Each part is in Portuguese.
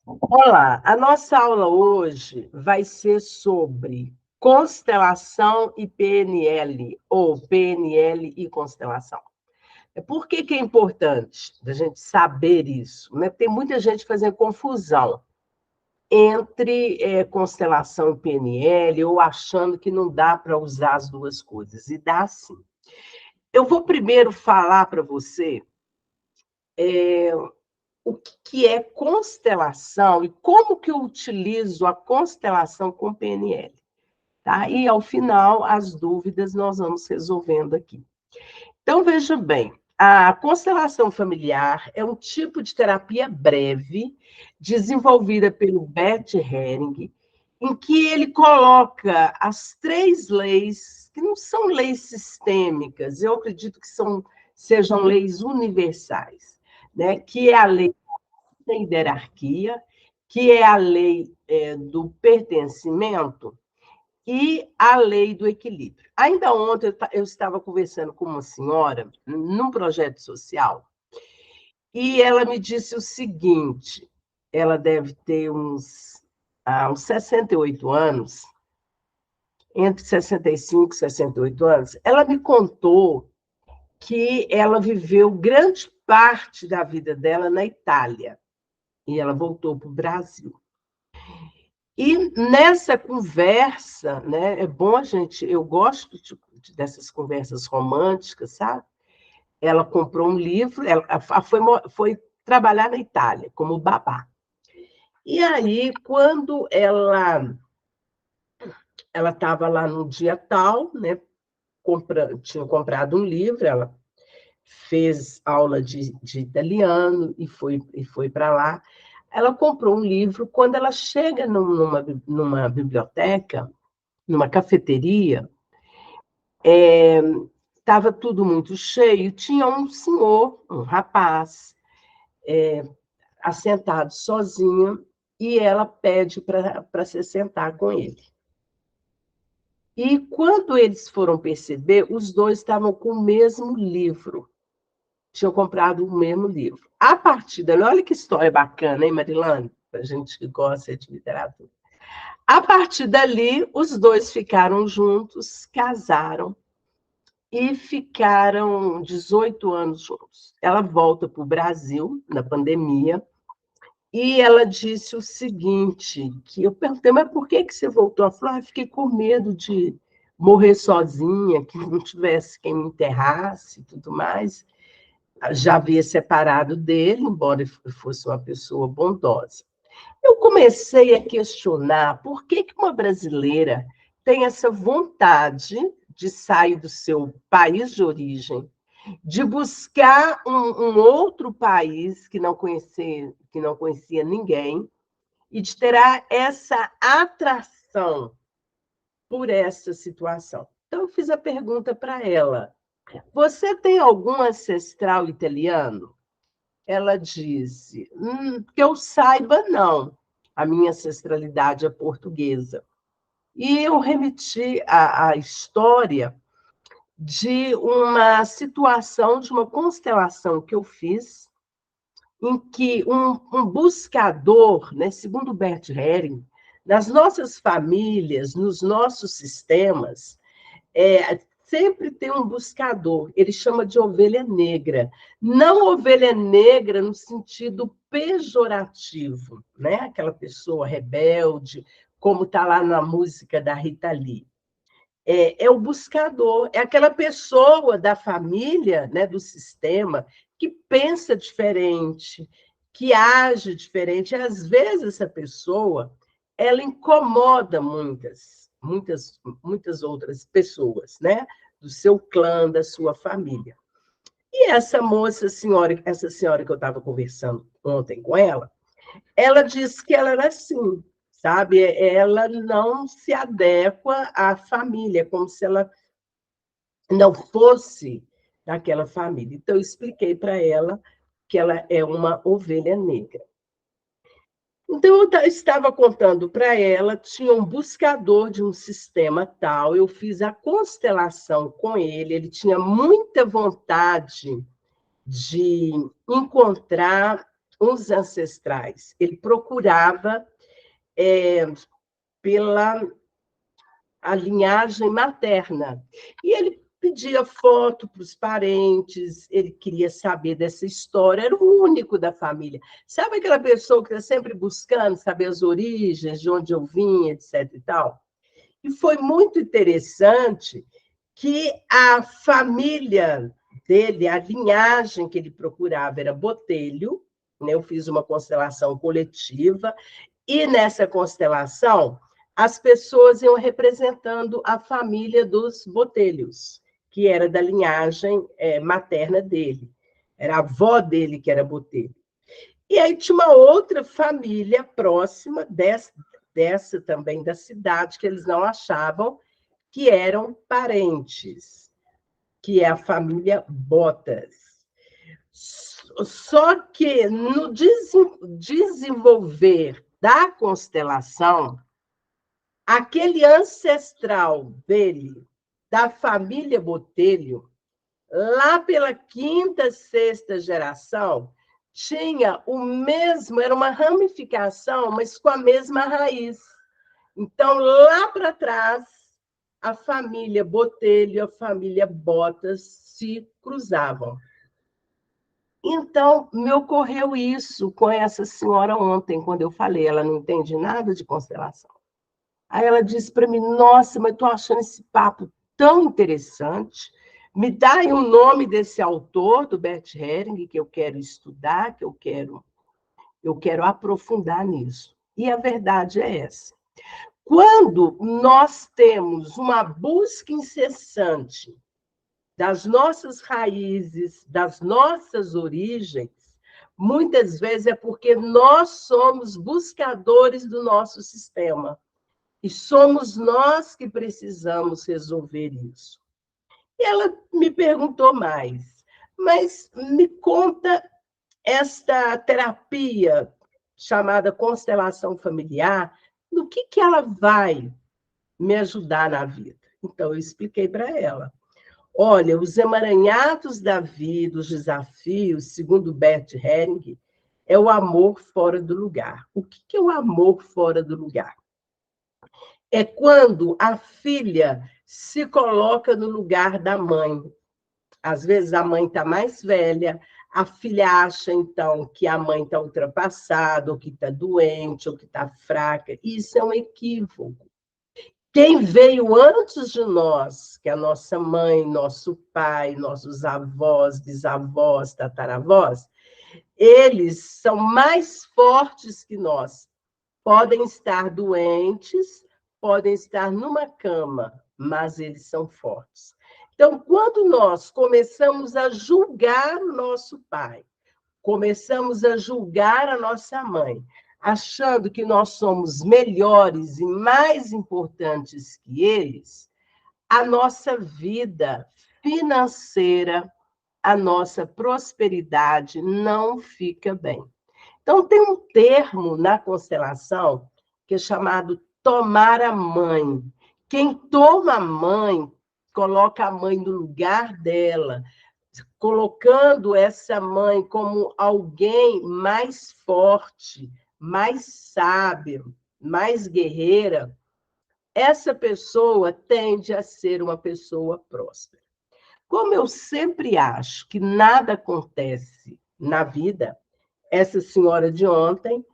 Olá, a nossa aula hoje vai ser sobre constelação e PNL, ou PNL e constelação. Por que que é importante a gente saber isso, né? Tem muita gente fazendo confusão entre constelação e PNL, ou achando que não dá para usar as duas coisas, e dá sim. Eu vou primeiro falar para você o que é constelação e como que eu utilizo a constelação com PNL, tá? E, ao final, as dúvidas nós vamos resolvendo aqui. Então, veja bem, a constelação familiar é um tipo de terapia breve, desenvolvida pelo Bert Helling, em que ele coloca as três leis, que não são leis sistêmicas, eu acredito que sejam leis universais, né? Que é a lei da hierarquia, que é a lei do pertencimento, e a lei do equilíbrio. Ainda ontem eu estava conversando com uma senhora num projeto social, e ela me disse o seguinte: ela deve ter uns 68 anos, entre 65 e 68 anos. Ela me contou que ela viveu grande parte da vida dela na Itália, e ela voltou para o Brasil. E nessa conversa, né, é bom a gente, eu gosto dessas conversas românticas, sabe? Ela comprou um livro, ela foi trabalhar na Itália como babá. E aí, quando ela estava lá no dia tal, né, tinha comprado um livro, ela fez aula de italiano e foi para lá. Ela comprou um livro. Quando ela chega numa biblioteca, numa cafeteria, estava tudo muito cheio. Tinha um senhor, um rapaz, assentado sozinho, e ela pede para se sentar com ele. E quando eles foram perceber, os dois estavam com o mesmo livro, tinham comprado o mesmo livro. A partir dali, olha que história bacana, hein, Marilane? Para a gente que gosta de literatura. A partir dali, os dois ficaram juntos, casaram, e ficaram 18 anos juntos. Ela volta para o Brasil, na pandemia, e ela disse o seguinte, que eu perguntei, mas por que você voltou? Ela falou, fiquei com medo de morrer sozinha, que não tivesse quem me enterrasse e tudo mais. Já havia separado dele, embora fosse uma pessoa bondosa. Eu comecei a questionar por que uma brasileira tem essa vontade de sair do seu país de origem, de buscar um outro país que não conhecia ninguém, e de ter essa atração por essa situação. Então, eu fiz a pergunta para ela: você tem algum ancestral italiano? Ela disse: que eu saiba, não. A minha ancestralidade é portuguesa. E eu remeti a história de uma situação, de uma constelação que eu fiz, em que um buscador, né, segundo Bert Helling, nas nossas famílias, nos nossos sistemas, sempre tem um buscador, ele chama de ovelha negra. Não ovelha negra no sentido pejorativo, né? Aquela pessoa rebelde, como está lá na música da Rita Lee. É o buscador, é aquela pessoa da família, né, do sistema, que pensa diferente, que age diferente. Às vezes, essa pessoa ela incomoda muitas outras pessoas, né, do seu clã, da sua família. E essa senhora que eu estava conversando ontem com ela disse que ela era assim, sabe? Ela não se adequa à família, como se ela não fosse daquela família. Então, eu expliquei para ela que ela é uma ovelha negra. Então, eu estava contando para ela, tinha um buscador de um sistema tal, eu fiz a constelação com ele tinha muita vontade de encontrar uns ancestrais. Ele procurava pela a linhagem materna. E ele pedia foto para os parentes, ele queria saber dessa história, era o único da família. Sabe aquela pessoa que está sempre buscando saber as origens, de onde eu vim, etc. e tal? E foi muito interessante que a família dele, a linhagem que ele procurava era Botelho, né? Eu fiz uma constelação coletiva, e nessa constelação as pessoas iam representando a família dos Botelhos, que era da linhagem materna dele. Era a avó dele que era Botelho. E aí tinha uma outra família próxima dessa também da cidade, que eles não achavam que eram parentes, que é a família Botas. Só que no desenvolver da constelação, aquele ancestral dele, da família Botelho, lá pela quinta, sexta geração, tinha o mesmo, era uma ramificação, mas com a mesma raiz. Então, lá para trás, a família Botelho e a família Botas se cruzavam. Então, me ocorreu isso com essa senhora ontem, quando eu falei, ela não entende nada de constelação. Aí ela disse para mim, nossa, mas estou achando esse papo tão interessante, me dá aí o nome desse autor, do Bert Helling, que eu quero estudar, que eu quero aprofundar nisso. E a verdade é essa. Quando nós temos uma busca incessante das nossas raízes, das nossas origens, muitas vezes é porque nós somos buscadores do nosso sistema. E somos nós que precisamos resolver isso. E ela me perguntou mais, mas me conta esta terapia chamada constelação familiar, no que ela vai me ajudar na vida? Então, eu expliquei para ela. Olha, os emaranhados da vida, os desafios, segundo Bert Helling, é o amor fora do lugar. O que é o amor fora do lugar? É quando a filha se coloca no lugar da mãe. Às vezes a mãe está mais velha, a filha acha, então, que a mãe está ultrapassada, ou que está doente, ou que está fraca. Isso é um equívoco. Quem veio antes de nós, que é a nossa mãe, nosso pai, nossos avós, bisavós, tataravós, eles são mais fortes que nós. Podem estar doentes, podem estar numa cama, mas eles são fortes. Então, quando nós começamos a julgar o nosso pai, começamos a julgar a nossa mãe, achando que nós somos melhores e mais importantes que eles, a nossa vida financeira, a nossa prosperidade não fica bem. Então, tem um termo na constelação que é chamado tomar a mãe. Quem toma a mãe, coloca a mãe no lugar dela, colocando essa mãe como alguém mais forte, mais sábio, mais guerreira, essa pessoa tende a ser uma pessoa próspera. Como eu sempre acho que nada acontece na vida, essa senhora de ontem,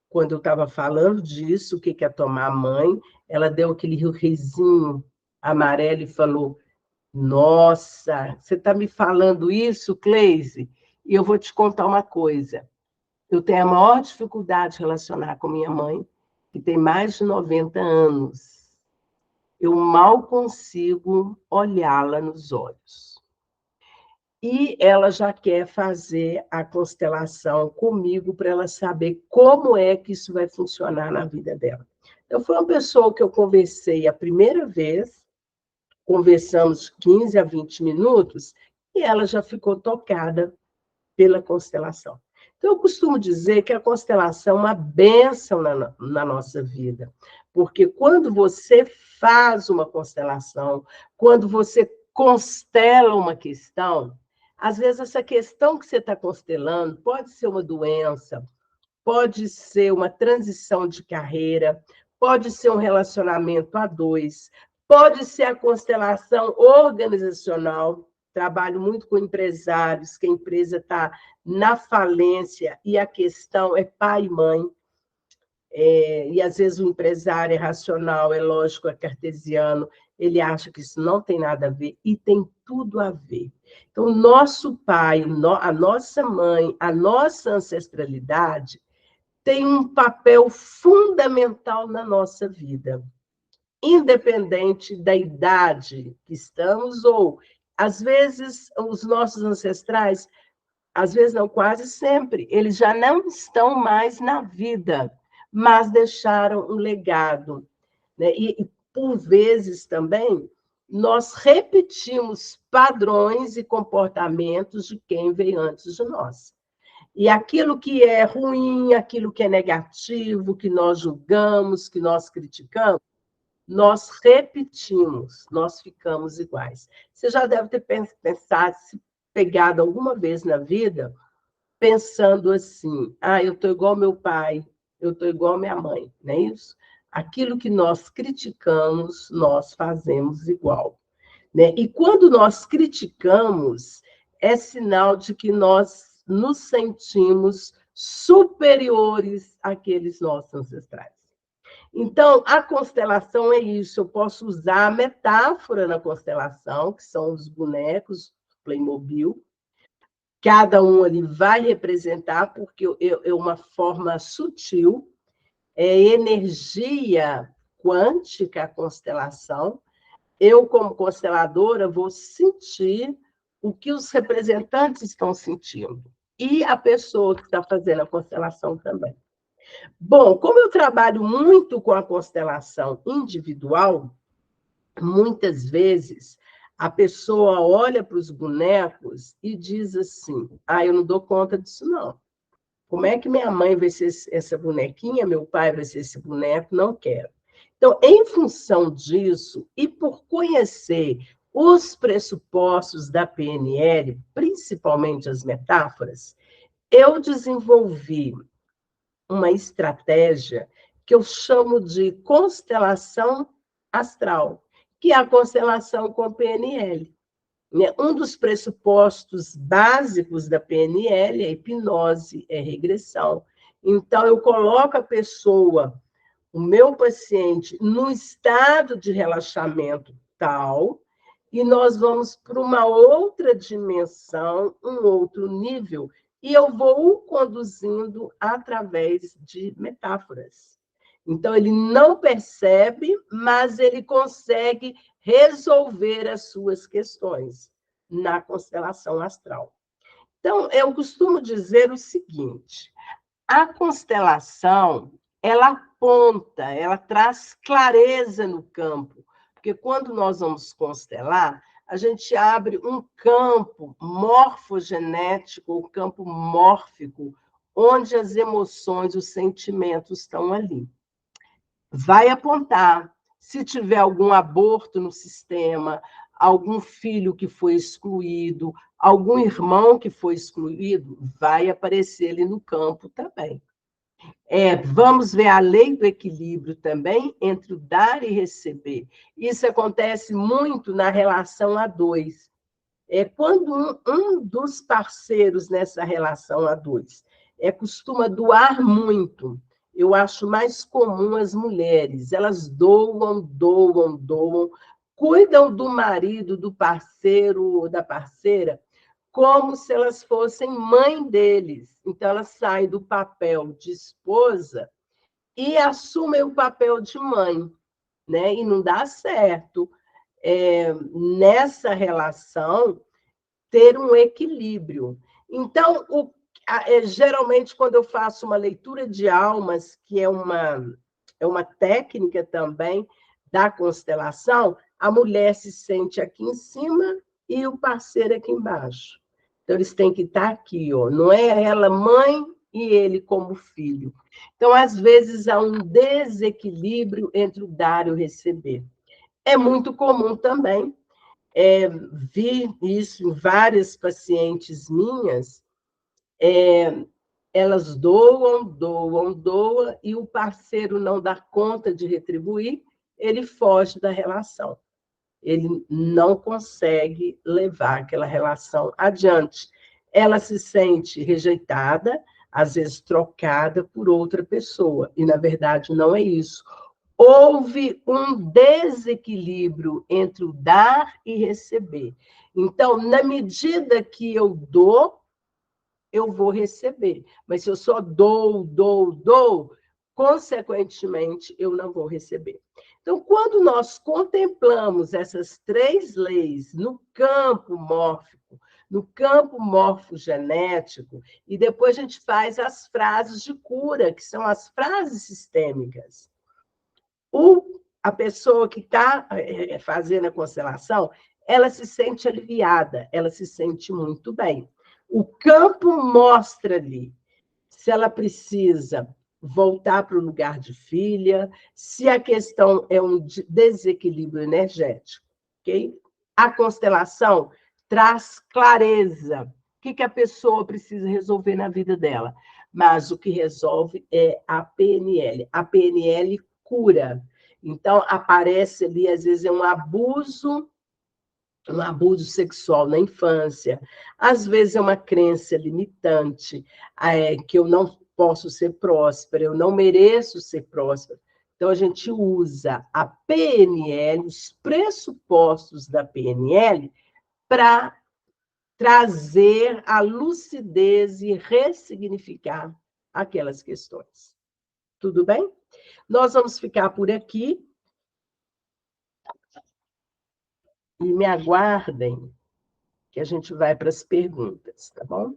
quando eu estava falando disso, o que é tomar a mãe, ela deu aquele risinho amarelo e falou, nossa, você está me falando isso, Cleise? E eu vou te contar uma coisa. Eu tenho a maior dificuldade de relacionar com minha mãe, que tem mais de 90 anos. Eu mal consigo olhá-la nos olhos. E ela já quer fazer a constelação comigo para ela saber como é que isso vai funcionar na vida dela. Então, foi uma pessoa que eu conversei a primeira vez, conversamos 15 a 20 minutos, e ela já ficou tocada pela constelação. Então, eu costumo dizer que a constelação é uma bênção na nossa vida, porque quando você faz uma constelação, quando você constela uma questão, Às vezes, essa questão que você está constelando pode ser uma doença, pode ser uma transição de carreira, pode ser um relacionamento a dois, pode ser a constelação organizacional. Trabalho muito com empresários, que a empresa está na falência e a questão é pai e mãe. E às vezes o empresário é racional, é lógico, é cartesiano, ele acha que isso não tem nada a ver, e tem tudo a ver. Então, o nosso pai, a nossa mãe, a nossa ancestralidade tem um papel fundamental na nossa vida, independente da idade que estamos, ou, às vezes, os nossos ancestrais, às vezes não, quase sempre, eles já não estão mais na vida, mas deixaram um legado, né? E por vezes também, nós repetimos padrões e comportamentos de quem veio antes de nós. E aquilo que é ruim, aquilo que é negativo, que nós julgamos, que nós criticamos, nós repetimos, nós ficamos iguais. Você já deve ter pensado, se pegado alguma vez na vida, pensando assim, eu estou igual ao meu pai, eu estou igual à minha mãe, não é isso? Aquilo que nós criticamos, nós fazemos igual. Né? E quando nós criticamos, é sinal de que nós nos sentimos superiores àqueles nossos ancestrais. Então, a constelação é isso. Eu posso usar a metáfora na constelação, que são os bonecos Playmobil. Cada um ali vai representar, porque é uma forma sutil, é energia quântica a constelação. Eu, como consteladora, vou sentir o que os representantes estão sentindo. E a pessoa que está fazendo a constelação também. Bom, como eu trabalho muito com a constelação individual, muitas vezes a pessoa olha para os bonecos e diz assim: eu não dou conta disso, não. Como é que minha mãe vai ser essa bonequinha, meu pai vai ser esse boneco? Não quero. Então, em função disso, e por conhecer os pressupostos da PNL, principalmente as metáforas, eu desenvolvi uma estratégia que eu chamo de constelação astral, que é a constelação com PNL. Um dos pressupostos básicos da PNL é hipnose, é regressão. Então, eu coloco a pessoa, o meu paciente, num estado de relaxamento tal, e nós vamos para uma outra dimensão, um outro nível, e eu vou o conduzindo através de metáforas. Então, ele não percebe, mas ele consegue resolver as suas questões na constelação astral. Então, eu costumo dizer o seguinte: a constelação, ela aponta, ela traz clareza no campo, porque quando nós vamos constelar, a gente abre um campo morfogenético, o campo mórfico, onde as emoções, os sentimentos estão ali. Vai apontar. Se tiver algum aborto no sistema, algum filho que foi excluído, algum irmão que foi excluído, vai aparecer ali no campo também. Vamos ver a lei do equilíbrio também entre o dar e receber. Isso acontece muito na relação a dois. Quando um dos parceiros nessa relação a dois costuma doar muito, eu acho mais comum as mulheres. Elas doam, doam, doam, cuidam do marido, do parceiro ou da parceira, como se elas fossem mãe deles. Então, elas saem do papel de esposa e assumem o papel de mãe, né? E não dá certo. Nessa relação, ter um equilíbrio. Então, geralmente, quando eu faço uma leitura de almas, que é uma técnica também da constelação, a mulher se sente aqui em cima e o parceiro aqui embaixo. Então, eles têm que estar aqui, ó. Não é ela mãe e ele como filho. Então, às vezes, há um desequilíbrio entre o dar e o receber. É muito comum também vi isso em várias pacientes minhas, elas doam, e o parceiro não dá conta de retribuir, ele foge da relação. Ele não consegue levar aquela relação adiante. Ela se sente rejeitada, às vezes trocada por outra pessoa, e, na verdade, não é isso. Houve um desequilíbrio entre o dar e receber. Então, na medida que eu dou, eu vou receber. Mas se eu só dou, consequentemente, eu não vou receber. Então, quando nós contemplamos essas 3 leis no campo mórfico, no campo morfogenético, e depois a gente faz as frases de cura, que são as frases sistêmicas. A pessoa que está fazendo a constelação, ela se sente aliviada, ela se sente muito bem. O campo mostra-lhe se ela precisa voltar para o lugar de filha, se a questão é um desequilíbrio energético, ok? A constelação traz clareza. O que a pessoa precisa resolver na vida dela? Mas o que resolve é a PNL. A PNL cura. Então, aparece ali, às vezes, um abuso sexual na infância, às vezes é uma crença limitante, que eu não posso ser próspera, eu não mereço ser próspera. Então, a gente usa a PNL, os pressupostos da PNL, para trazer a lucidez e ressignificar aquelas questões. Tudo bem? Nós vamos ficar por aqui. E me aguardem, que a gente vai para as perguntas, tá bom?